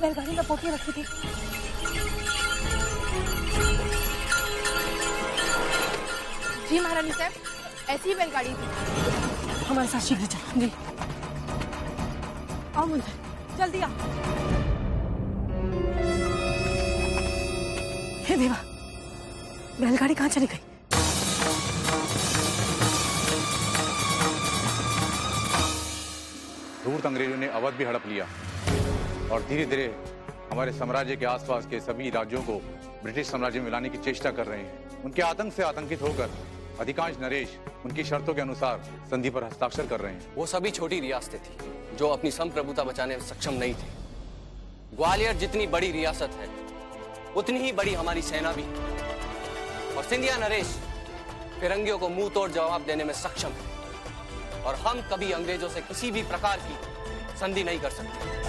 बैलगाड़ी में पोटियां रखी थी। जी महारानी साहब, ऐसी ही बैलगाड़ी थी। हमारे साथ शीघ्र चल। जी आओ मुझे, जल्दी आओ। हे देवा, बैलगाड़ी कहाँ चली गई? धूर्त अंग्रेजों ने अवध भी हड़प लिया और धीरे धीरे हमारे साम्राज्य के आसपास के सभी राज्यों को ब्रिटिश साम्राज्य में मिलाने की चेष्टा कर रहे हैं। उनके आतंक से आतंकित होकर अधिकांश नरेश उनकी शर्तों के अनुसार संधि पर हस्ताक्षर कर रहे हैं। वो सभी छोटी रियासतें थी जो अपनी संप्रभुता बचाने में सक्षम नहीं थे। ग्वालियर जितनी बड़ी रियासत है उतनी ही बड़ी हमारी सेना भी है और सिंधिया नरेश फिरंगियों को मुंह तोड़ जवाब देने में सक्षम है और हम कभी अंग्रेजों से किसी भी प्रकार की संधि नहीं कर सकते।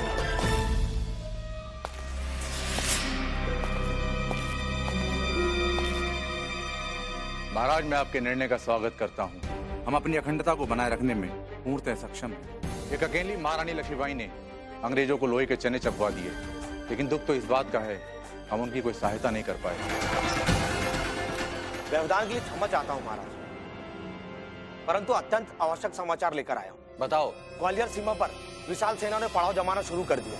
महाराज, मैं आपके निर्णय का स्वागत करता हूँ। हम अपनी अखंडता को बनाए रखने में पूर्णतः सक्षम हैं। एक अकेली महारानी लक्ष्मीबाई ने अंग्रेजों को लोहे के चने चबवा दिए, लेकिन दुख तो इस बात का है हम उनकी कोई सहायता नहीं कर पाए। व्यवधान के लिए क्षमा चाहता हूँ महाराज, परंतु अत्यंत आवश्यक समाचार लेकर आया हूँ। बताओ। ग्वालियर सीमा पर विशाल सेना ने पड़ाव जमाना शुरू कर दिया।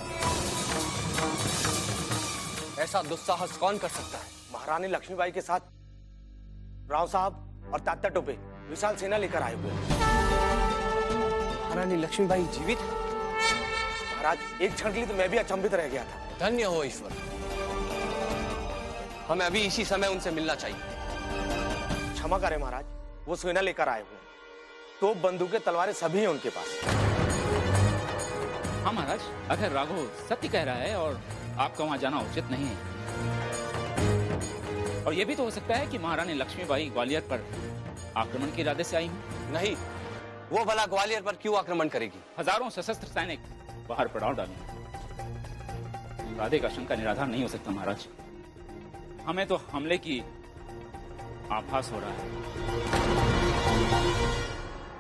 ऐसा दुस्साहस कौन कर सकता है? महारानी लक्ष्मीबाई के साथ राव साहब और तात्या टोपे विशाल सेना लेकर आए हुए हैं। महारानी लक्ष्मीबाई जीवित है? महाराज, एक क्षण के लिए तो मैं भी अचंभित रह गया था। धन्य हो ईश्वर, हमें अभी इसी समय उनसे मिलना चाहिए। क्षमा करें महाराज, वो सेना लेकर आए हुए हैं। तो बंदूकें तलवारें सभी हैं उनके पास। हाँ महाराज, अगर राघव सत्य कह रहा है और आपका वहां जाना उचित नहीं है, और यह भी तो हो सकता है कि महारानी लक्ष्मीबाई ग्वालियर पर आक्रमण के इरादे से आई हूं। नहीं, वो भला ग्वालियर पर क्यों आक्रमण करेगी? हजारों सशस्त्र सैनिक बाहर पड़ाव डालें। इरादे का शंका निराधार नहीं हो सकता महाराज। हमें तो हमले की आभास हो रहा है।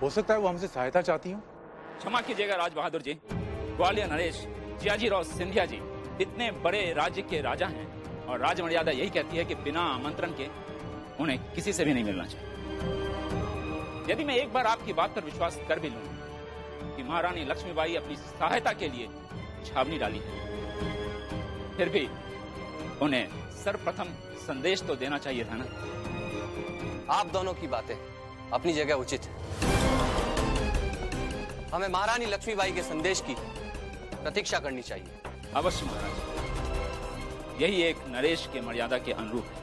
हो सकता है वो हमसे सहायता चाहती हूँ। क्षमा कीजिएगा राज बहादुर जी, ग्वालियर नरेश जियाजीराव सिंधिया जी इतने बड़े राज्य के राजा हैं और राज मर्यादा यही कहती है कि बिना आमंत्रण के उन्हें किसी से भी नहीं मिलना चाहिए। यदि मैं एक बार आपकी बात पर विश्वास कर भी लूं कि महारानी लक्ष्मीबाई अपनी सहायता के लिए छावनी डाली है, फिर भी उन्हें सर्वप्रथम संदेश तो देना चाहिए था ना। आप दोनों की बातें अपनी जगह उचित है। हमें महारानी लक्ष्मीबाई के संदेश की प्रतीक्षा करनी चाहिए। अवश्य महाराज, यही एक नरेश के मर्यादा के अनुरूप है।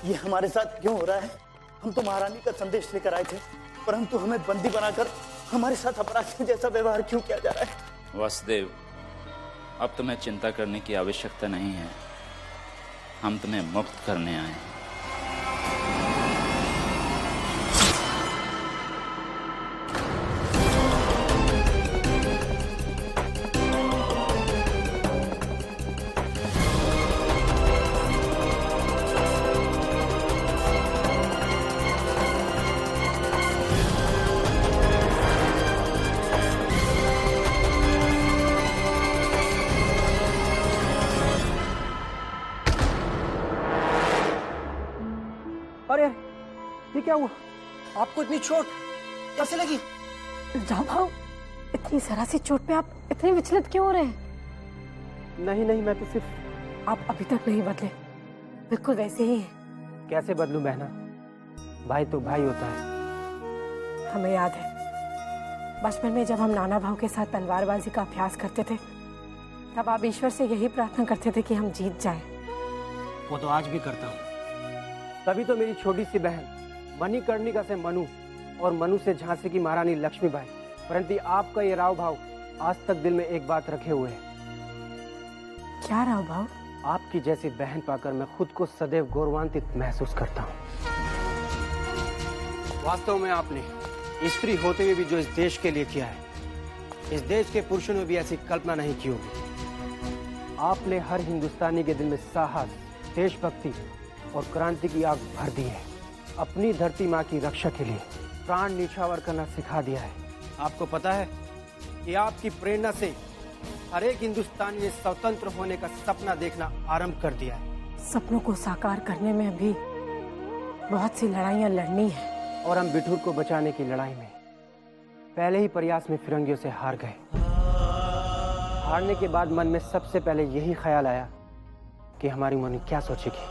ये हमारे साथ क्यों हो रहा है? हम तो महारानी का संदेश लेकर आए थे, परंतु हमें बंदी बनाकर हमारे साथ अपराधियों जैसा व्यवहार क्यों किया जा रहा है? वासुदेव, अब तुम्हें चिंता करने की आवश्यकता नहीं है। हम तुम्हें मुक्त करने आए हैं। अरे ये क्या हुआ? आपको इतनी चोट कैसे लगी? राव भाव, इतनी जरा सी चोट पे आप इतने विचलित क्यों हो रहे हैं? नहीं नहीं, मैं तो सिर्फ। आप अभी तक नहीं बदले, बिल्कुल वैसे ही हैं। कैसे बदलूं बहना? भाई तो भाई होता है। हमें याद है बचपन में जब हम नाना भाव के साथ तलवारबाजी का अभ्यास करते थे, तब आप ईश्वर से यही प्रार्थना करते थे कि हम जीत जाएं। वो तो आज भी करता हूँ। तभी तो मेरी छोटी सी बहन मणिकर्णिका से मनु और मनु से झांसी की महारानी लक्ष्मीबाई, परंतु आपका ये राव भाव आज तक दिल में एक बात रखे हुए है। क्या राव भाव? आपकी जैसी बहन पाकर मैं खुद को सदैव गौरवान्वित महसूस करता हूँ। वास्तव में आपने स्त्री होते हुए भी जो इस देश के लिए किया है, इस देश के पुरुषों ने भी ऐसी कल्पना नहीं की होगी। आपने हर हिंदुस्तानी के दिल में साहस, देशभक्ति और क्रांति की आग भर दी है। अपनी धरती माँ की रक्षा के लिए प्राण न्यौछावर करना सिखा दिया है। आपको पता है कि आपकी प्रेरणा से हर एक हिंदुस्तानी ने स्वतंत्र होने का सपना देखना आरंभ कर दिया है। सपनों को साकार करने में अभी बहुत सी लड़ाइयाँ लड़नी है। और हम बिठूर को बचाने की लड़ाई में पहले ही प्रयास में फिरंगियों से हार गए। हारने के बाद मन में सबसे पहले यही ख्याल आया कि हमारी मनी क्या सोचेगी।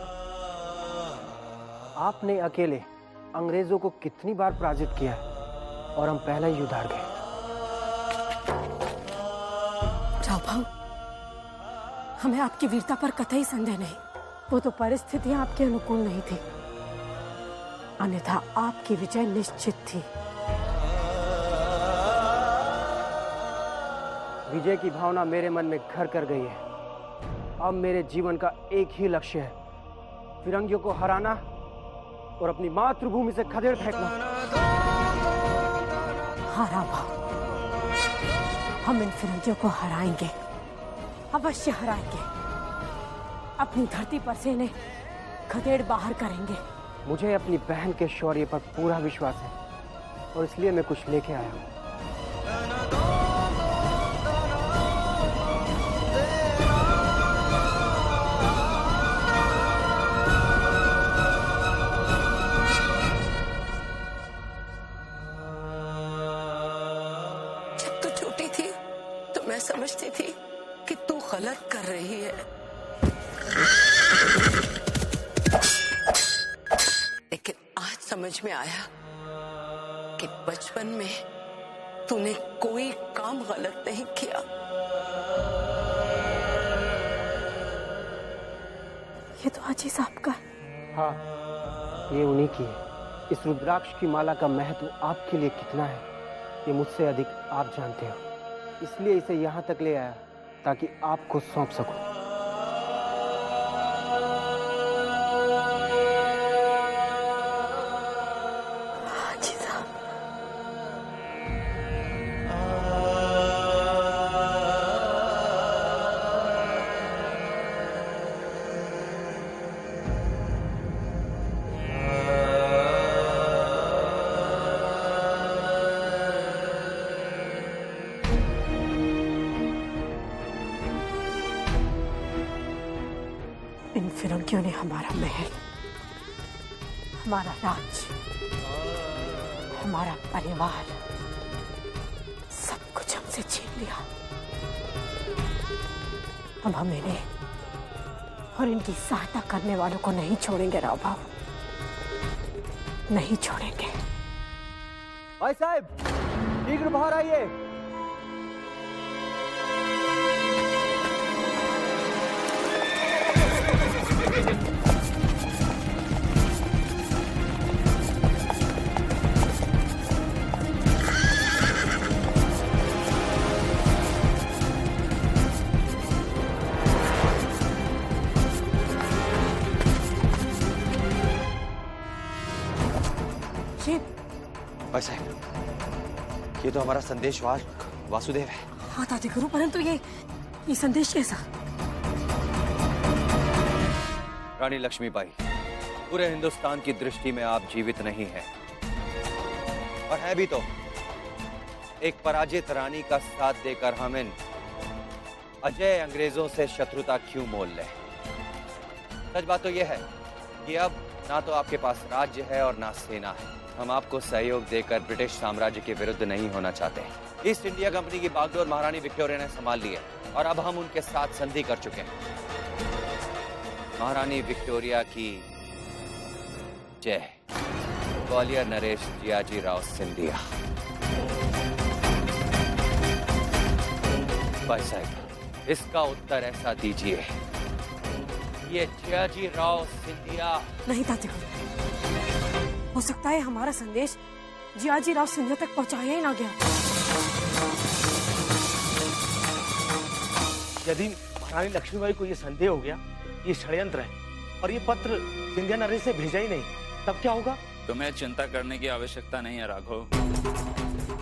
आपने अकेले अंग्रेजों को कितनी बार पराजित किया है और हम पहले ही उधार गए। राव भाऊ, हमें आपकी वीरता पर कतई संदेह नहीं। वो तो परिस्थितियां आपके अनुकूल नहीं थी, अन्यथा आपकी विजय निश्चित थी। विजय की भावना मेरे मन में घर कर गई है। अब मेरे जीवन का एक ही लक्ष्य है, फिरंगियों को हराना और अपनी मातृभूमि से खदेड़ फेंकना। हाँ राव भाऊ, हम इन फिरंगियों को हराएंगे, अवश्य हराएंगे। अपनी धरती पर से इन्हें खदेड़ बाहर करेंगे। मुझे अपनी बहन के शौर्य पर पूरा विश्वास है और इसलिए मैं कुछ लेके आया हूँ। जब तू छोटी थी तो मैं समझती थी कि तू गलत कर रही है, लेकिन आज समझ में आया कि बचपन में तूने कोई काम गलत नहीं किया। ये तो हाजी साहब का है। हाँ, ये उन्हीं की है। इस रुद्राक्ष की माला का महत्व आपके लिए कितना है, ये मुझसे अधिक आप जानते हो। इसलिए इसे यहाँ तक ले आया ताकि आपको सौंप सकूं। हाजी साहब, इन फिरंगियों ने हमारा महल, हमारा राज्य, हमारा परिवार, सब कुछ हमसे छीन लिया। अब हम इन्हें और इनकी सहायता करने वालों को नहीं छोड़ेंगे राव भाऊ, नहीं छोड़ेंगे। भाई साहब, शीघ्र बाहर आइए। भाई साहब, ये तो हमारा संदेशवाहक वासुदेव है। हाँ दादी गुरु, परंतु ये संदेश कैसा? रानी लक्ष्मीबाई, पूरे हिंदुस्तान की दृष्टि में आप जीवित नहीं हैं, और है भी तो एक पराजित रानी का साथ देकर हम इन अजय अंग्रेजों से शत्रुता क्यों मोल लें। सच बात तो यह है कि अब ना तो आपके पास राज्य है और ना सेना है। हम आपको सहयोग देकर ब्रिटिश साम्राज्य के विरुद्ध नहीं होना चाहते। ईस्ट इंडिया कंपनी की बागडोर महारानी विक्टोरिया ने संभाल ली है और अब हम उनके साथ संधि कर चुके हैं। महारानी विक्टोरिया की जय। ग्वालियर नरेश जियाजी राव सिंधिया। भाई साहब, इसका उत्तर ऐसा दीजिए, ये जियाजी राव सिंधिया। नहीं दादी गुरु, हो सकता है हमारा संदेश जियाजी राव सिंधिया तक पहुंचाया ही ना गया। यदि महारानी लक्ष्मीबाई को ये संदेह हो गया, ये षड्यंत्र है और ये पत्र सिंधिया नरेश से भेजा ही नहीं, तब क्या होगा? तुम्हें चिंता करने की आवश्यकता नहीं है राघव,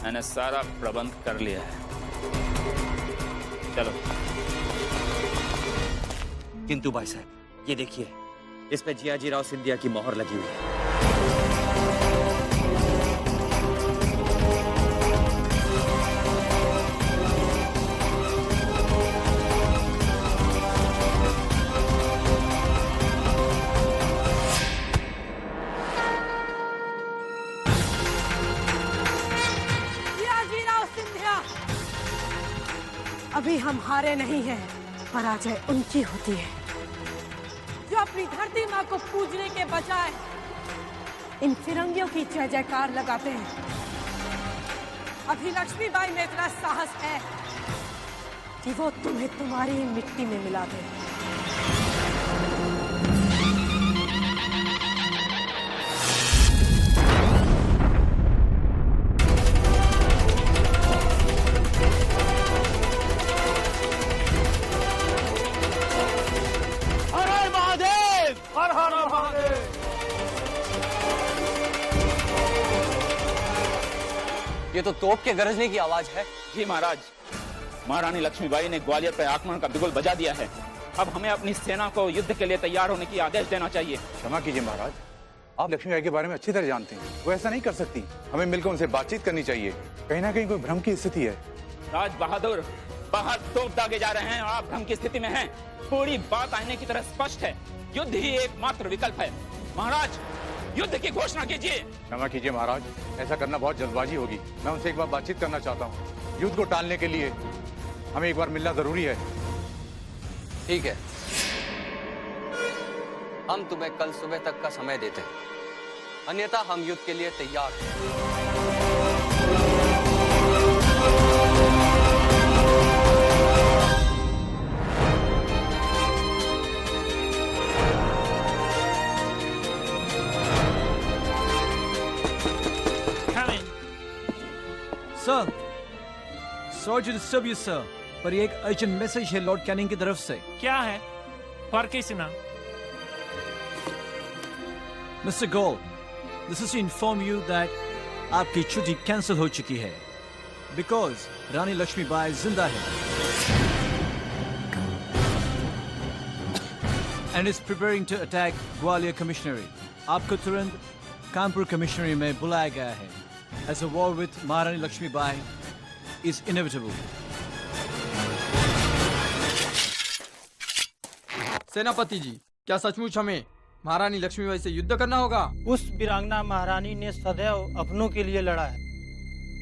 मैंने सारा प्रबंध कर लिया है। चलो। किंतु भाई साहब, ये देखिए, इस पे जियाजी राव सिंधिया की मोहर लगी हुई है। जियाजी राव सिंधिया, अभी हम हारे नहीं हैं, पराजय उनकी होती है जो अपनी धरती माँ को पूजने के बजाय इन फिरंगियों की जय जयकार लगाते हैं। अभी लक्ष्मीबाई में इतना साहस है कि वो तुम्हें तुम्हारी मिट्टी में मिला दे। ये तो तोप के गरजने की आवाज है। जी महाराज, महारानी लक्ष्मीबाई ने ग्वालियर पर आक्रमण का बिगुल बजा दिया है। अब हमें अपनी सेना को युद्ध के लिए तैयार होने की आदेश देना चाहिए। क्षमा कीजिए महाराज, आप लक्ष्मीबाई के बारे में अच्छी तरह जानते हैं, वो ऐसा नहीं कर सकती। हमें मिलकर उनसे बातचीत करनी चाहिए। कहीं ना कहीं कोई भ्रम की स्थिति है। राज बहादुर, बाहर तोप दागे जा रहे हैं और आप भ्रम की स्थिति में हैं। थोड़ी बात आने की तरह स्पष्ट है, युद्ध ही एकमात्र विकल्प है। महाराज, युद्ध की घोषणा कीजिए। क्षमा कीजिए महाराज, ऐसा करना बहुत जल्दबाजी होगी। मैं उनसे एक बार बातचीत करना चाहता हूँ। युद्ध को टालने के लिए हमें एक बार मिलना जरूरी है। ठीक है, हम तुम्हें कल सुबह तक का समय देते हैं, अन्यथा हम युद्ध के लिए तैयार हैं। Sir, sorry to disturb you sir, पर ये एक अर्जेंट मैसेज है लॉर्ड कैनिंग की तरफ से। क्या है? फर्क ही सुना। Mister Gol, this is to inform you that आपकी छुट्टी कैंसिल हो चुकी है बिकॉज रानी लक्ष्मीबाई जिंदा है and is preparing to attack Gwalior commissionery. आपको तुरंत कानपुर कमिश्नरी में बुलाया गया है as a war with Maharani Lakshmibai is inevitable. सेनापति जी, क्या सचमुच हमें महारानी लक्ष्मीबाई से युद्ध करना होगा? उस वीरांगना महारानी ने सदैव अपनों के लिए लड़ा है।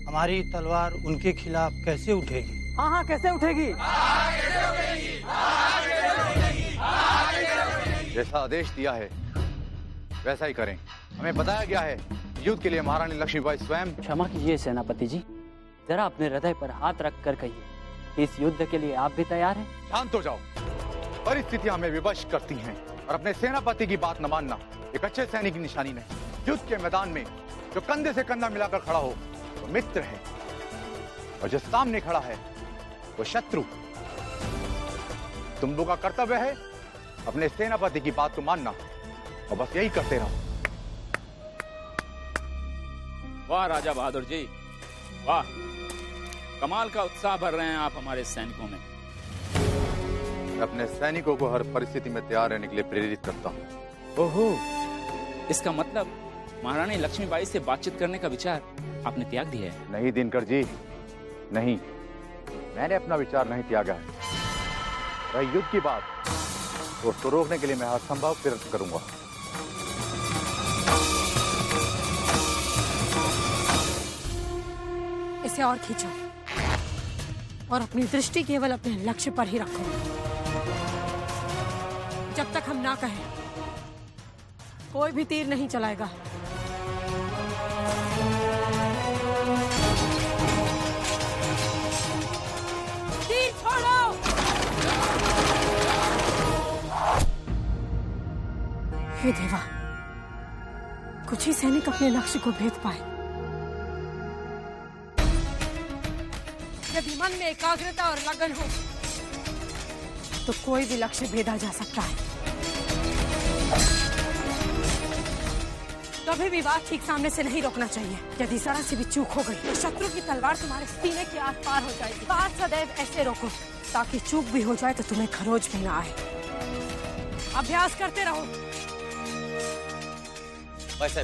हमारी तलवार उनके खिलाफ कैसे उठेगी? हाँ, कैसे उठेगी? जैसा आदेश दिया है वैसा ही करें। हमें बताया गया है युद्ध के लिए महारानी लक्ष्मीबाई स्वयं। क्षमा कीजिए सेनापति जी, जरा अपने हृदय पर हाथ रख कर कहिए, इस युद्ध के लिए आप भी तैयार हैं? शांत हो जाओ, परिस्थितियां हमें विवश करती हैं और अपने सेनापति की बात न मानना एक अच्छे सैनिक की निशानी नहीं। युद्ध के मैदान में जो कंधे से कंधा मिलाकर खड़ा हो वो मित्र है और जो सामने खड़ा है वो शत्रु। तुम लोगों का कर्तव्य है अपने सेनापति की बात को मानना और बस यही करते रहो। वाह राजा बहादुर जी, वाह, कमाल का उत्साह भर रहे हैं आप हमारे सैनिकों में। अपने सैनिकों को हर परिस्थिति में तैयार रहने के लिए प्रेरित करता हूँ। ओहो, इसका मतलब महारानी लक्ष्मीबाई से बातचीत करने का विचार आपने त्याग दिया है? नहीं दिनकर जी, नहीं, मैंने अपना विचार नहीं त्यागा है। रही युद्ध की बात, तो उसको रोकने के लिए मैं हर संभव प्रयत्न करूंगा। इसे और खींचो और अपनी दृष्टि केवल अपने लक्ष्य पर ही रखो। जब तक हम ना कहें कोई भी तीर नहीं चलाएगा। तीर छोड़ो। हे देवा, कुछ ही सैनिक अपने लक्ष्य को भेद पाए। यदि मन में एकाग्रता और लगन हो तो कोई भी लक्ष्य भेदा जा सकता है। कभी भी बात ठीक सामने से नहीं रोकना चाहिए। यदि जरा सी भी चूक हो गई तो शत्रु की तलवार तुम्हारे सीने के आर पार हो जाएगी। बात सदैव ऐसे रोको ताकि चूक भी हो जाए तो तुम्हें खरोच भी ना आए। अभ्यास करते रहो। वैसे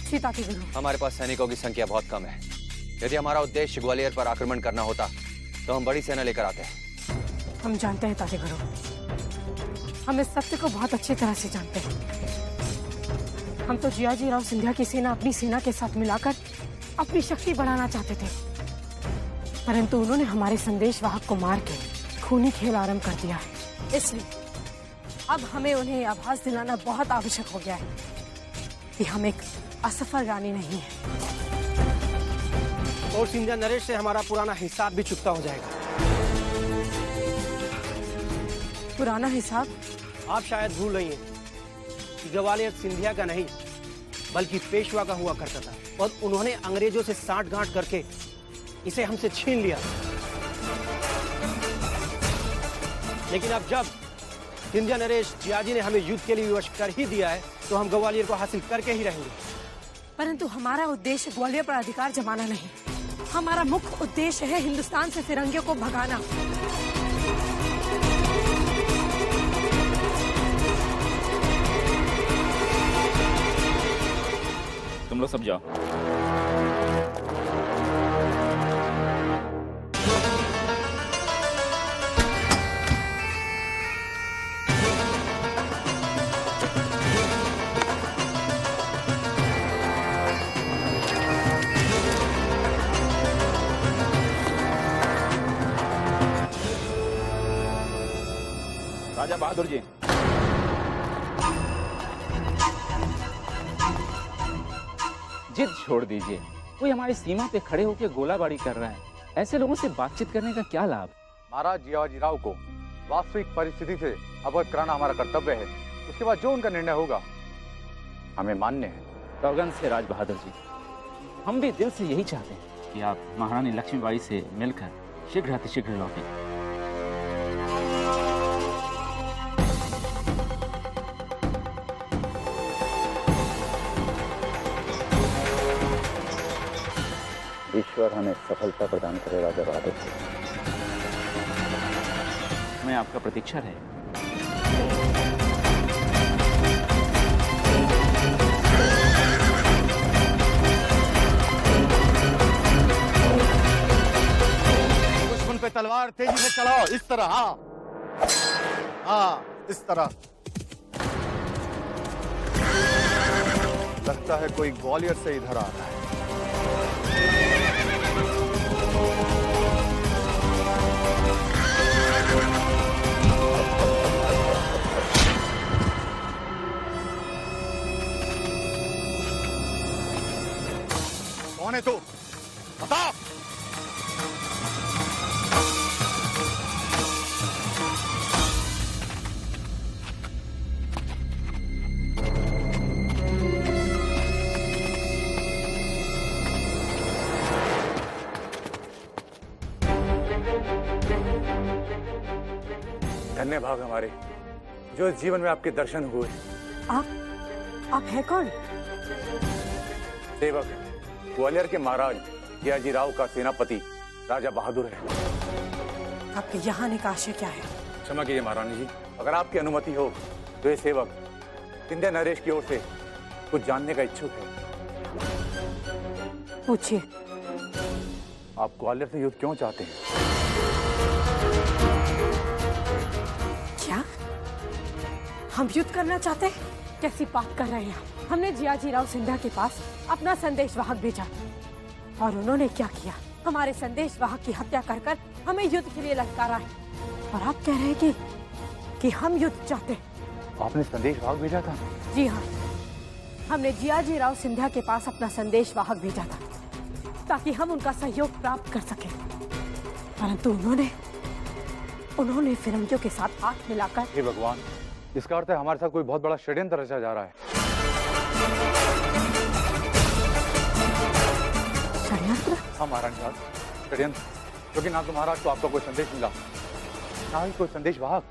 सीता के गुरु, हमारे पास सैनिकों की संख्या बहुत कम है। यदि हमारा उद्देश्य ग्वालियर पर आक्रमण करना होता तो हम बड़ी सेना लेकर आते हैं। हम जानते हैं ताते गुरु, हम इस सत्य को बहुत अच्छी तरह से जानते हैं। हम तो जियाजी राव सिंधिया की सेना अपनी सेना के साथ मिलाकर अपनी शक्ति बढ़ाना चाहते थे, परंतु उन्होंने हमारे संदेश वाहक को मार के खूनी खेल आरंभ कर दिया है। इसलिए अब हमें उन्हें आभास दिलाना बहुत आवश्यक हो गया है कि हम एक असफल रानी नहीं है। और सिंधिया नरेश से हमारा पुराना हिसाब भी चुकता हो जाएगा। पुराना हिसाब? आप शायद भूल रही हैं कि ग्वालियर सिंधिया का नहीं बल्कि पेशवा का हुआ करता था, और उन्होंने अंग्रेजों से साठगांठ करके इसे हमसे छीन लिया। लेकिन अब जब सिंधिया नरेश जियाजी ने हमें युद्ध के लिए विवश कर ही दिया है तो हम ग्वालियर को हासिल करके ही रहेंगे। परंतु हमारा उद्देश्य ग्वालियर पर अधिकार जमाना नहीं, हमारा मुख्य उद्देश्य है हिंदुस्तान से फिरंगियों को भगाना। तुम लोग सब जाओ। राजा बहादुर जी, जिद छोड़ दीजिए। कोई हमारी सीमा पे खड़े होकर गोलाबारी कर रहा है, ऐसे लोगों से बातचीत करने का क्या लाभ? महाराज जियाजी राव को वास्तविक परिस्थिति से अवगत कराना हमारा कर्तव्य है। उसके बाद जो उनका निर्णय होगा हमें मान्य है। सौगंध से राज बहादुर जी, हम भी दिल से यही चाहते हैं कि आप महारानी लक्ष्मीबाई से मिलकर शीघ्र अतिशीघ्र लौटें। ईश्वर हमें सफलता प्रदान करे राजा बहादुर। हमें आपका प्रतीक्षा रहे। दुश्मन पे तलवार तेजी से चलाओ, इस तरह। हाँ हाँ, इस तरह। लगता है कोई ग्वालियर से इधर आ रहा है। कौन है तू? बता। धन्य भाग हमारे जो इस जीवन में आपके दर्शन हुए। आप है कौन? सेवक ग्वालियर के महाराज जियाजी राव का सेनापति राजा बहादुर है। आपके यहाँ आने का आशय क्या है? क्षमा कीजिए महारानी जी, अगर आपकी अनुमति हो तो ये सेवक सिंधिया नरेश की ओर से कुछ जानने का इच्छुक है। पूछिए। आप ग्वालियर से युद्ध क्यों चाहते हैं? क्या हम युद्ध करना चाहते हैं? कैसी बात कर रहे हैं आप? हमने जियाजी राव सिंधिया के पास अपना संदेश वाहक भेजा और उन्होंने क्या किया? हमारे संदेश वाहक की हत्या कर कर हमें युद्ध के लिए ललकारा है, और आप कह रहे हैं कि हम युद्ध चाहते हैं। आपने संदेश वाहक भेजा था? जी हाँ, हमने जियाजी राव सिंधिया के पास अपना संदेश वाहक भेजा था ताकि हम उनका सहयोग प्राप्त कर सकें, परंतु उन्होंने फिरंगियों के साथ हाथ मिलाकर। हे भगवान, इसका अर्थ है हमारे साथ कोई बहुत बड़ा षड्यंत्र रचा जा रहा है। षड्यंत्र? हाँ महारानी साहब, षड्यंत्र, क्योंकि ना तो महाराज को आपका कोई संदेश मिला, ना ही कोई संदेश वाहक।